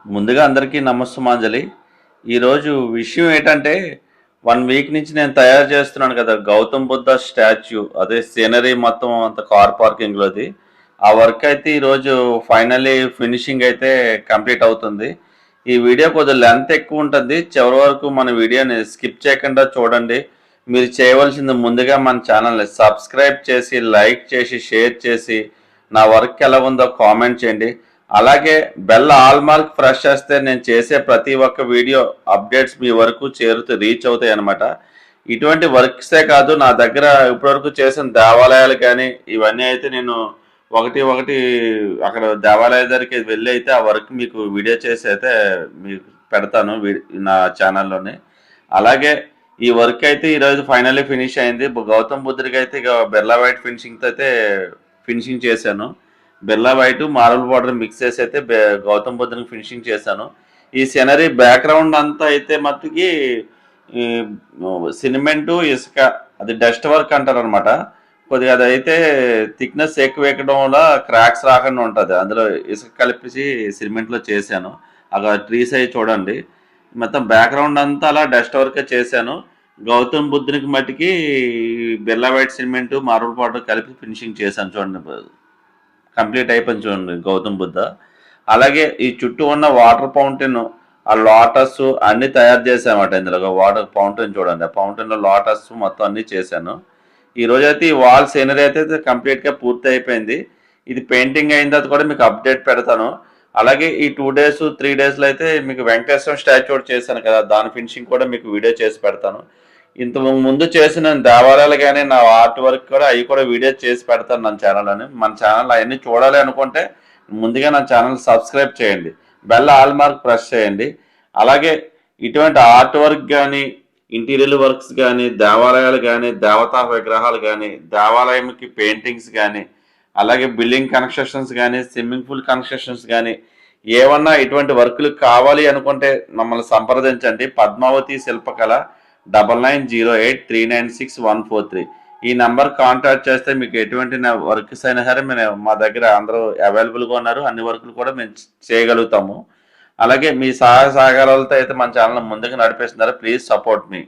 ముందుగా అందరికీ నమస్సుమాంజలి. ఈరోజు విషయం ఏంటంటే 1 వీక్ నుంచి నేను తయారు చేస్తున్నాను కదా! గౌతమ్ బుద్ధ స్టాచ్యూ అదే సీనరీ మొత్తం అంతా కార్ పార్కింగ్‌లోది. ఆ వర్క్ అయితే ఈరోజు ఫైనల్లీ ఫినిషింగ్ అయితే కంప్లీట్ అవుతుంది. ఈ వీడియో కొద్దిగా లెంత్ ఎక్కువ ఉంటుంది. చివరి వరకు మన వీడియోని స్కిప్ చేయకుండా చూడండి. మీరు చేయవలసింది ముందుగా మన ఛానల్‌ని సబ్స్క్రైబ్ చేసి, లైక్ చేసి, షేర్ చేసి, నా వర్క్ ఎలా ఉందో కామెంట్ చేయండి. అలాగే బెల్ ఆల్ మార్క్ ప్రెస్ చేస్తే నేను చేసే ప్రతి ఒక్క వీడియో అప్డేట్స్ మీ వరకు రీచ్ అవుతాయి అన్నమాట. ఇటువంటి వర్క్సే కాదు నా దగ్గర ఇప్పటివరకు చేసిన దేవాలయాలు కానీ ఇవన్నీ అయితే నేను ఒకటి ఒకటి అక్కడ దేవాలయ దగ్గరికి వెళ్ళి అయితే ఆ వర్క్ మీకు వీడియో చేసి అయితే మీకు పెడతాను నా ఛానల్లోనే. అలాగే ఈ వర్క్ అయితే ఈరోజు ఫైనల్లీ ఫినిష్ అయింది. గౌతమ్ బుద్ధుడికి అయితే ఇక బిర్లా వైట్ ఫినిషింగ్తో అయితే ఫినిషింగ్ చేశాను. Birla white marble powder mix చేసి అయితే గౌతమ్ బుద్ధునికి ఫినిషింగ్ చేశాను. ఈ సీనరీ బ్యాక్గ్రౌండ్ అంతా అయితే మట్టుకి ఈ సిమెంటు ఇసుక అది డస్ట్ వర్క్ అంటారు అనమాట. కొద్దిగా అదైతే థిక్నెస్ ఎక్కువ ఎక్కడం వల్ల క్రాక్స్ రాకుండా ఉంటుంది. అందులో ఇసుక కలిపేసి సిమెంట్లో చేశాను. అక్కడ ట్రీస్ అవి చూడండి. మొత్తం బ్యాక్గ్రౌండ్ అంతా అలా డస్ట్ వర్కే చేశాను. గౌతమ్ బుద్ధునికి మట్టికి Birla white cement marble powder కలిపి ఫినిషింగ్ చేశాను చూడండి. కంప్లీట్ అయిపోయింది చూడండి గౌతమ్ బుద్ధ. అలాగే ఈ చుట్టూ ఉన్న వాటర్ ఫౌంటైన్ ఆ లోటస్ అన్ని తయారు చేసామట. ఇందులో వాటర్ ఫౌంటైన్ చూడండి. ఆ ఫౌంటైన్లో లోటస్ మొత్తం అన్ని చేశాను. ఈ రోజు అయితే ఈ వాల్ సీనరీ అయితే కంప్లీట్గా పూర్తి అయిపోయింది. ఇది పెయింటింగ్ అయిన తర్వాత కూడా మీకు అప్డేట్ పెడతాను. అలాగే ఈ 2 days 3 daysలో అయితే మీకు వెంకటేశ్వర స్టాచ్యూ చేశాను కదా, దాని ఫినిషింగ్ కూడా మీకు వీడియో చేసి పెడతాను. ఇంత ముందు చేసిన దేవాలయాలు కానీ నా ఆర్ట్ వర్క్ కూడా అవి కూడా వీడియో చేసి పెడతాను మన ఛానల్లోని. మన ఛానల్ అవన్నీ చూడాలి అనుకుంటే ముందుగా నా ఛానల్ సబ్స్క్రైబ్ చేయండి, బెల్ ఆల్ మార్క్ ప్రెస్ చేయండి. అలాగే ఇటువంటి ఆర్ట్ వర్క్ కానీ ఇంటీరియర్ వర్క్స్ కానీ దేవాలయాలు కానీ దేవతా విగ్రహాలు కానీ దేవాలయంకి పెయింటింగ్స్ కానీ అలాగే బిల్డింగ్ కన్స్ట్రక్షన్స్ కానీ స్విమ్మింగ్ పూల్ కన్స్ట్రక్షన్స్ కానీ ఏమన్నా ఇటువంటి వర్కులు కావాలి అనుకుంటే మమ్మల్ని సంప్రదించండి. పద్మావతి శిల్పకళ 9908396143 ఈ నంబర్ కాంటాక్ట్ చేస్తే మీకు ఎటువంటి వర్క్స్ అయినా సరే మా దగ్గర అందరూ అవైలబుల్గా ఉన్నారు. అన్ని వర్కులు కూడా మేము చేయగలుగుతాము. అలాగే మీ సహాయ సహకారాలతో అయితే మన ఛానల్ ముందుకు నడిపిస్తున్నారు. Please support me.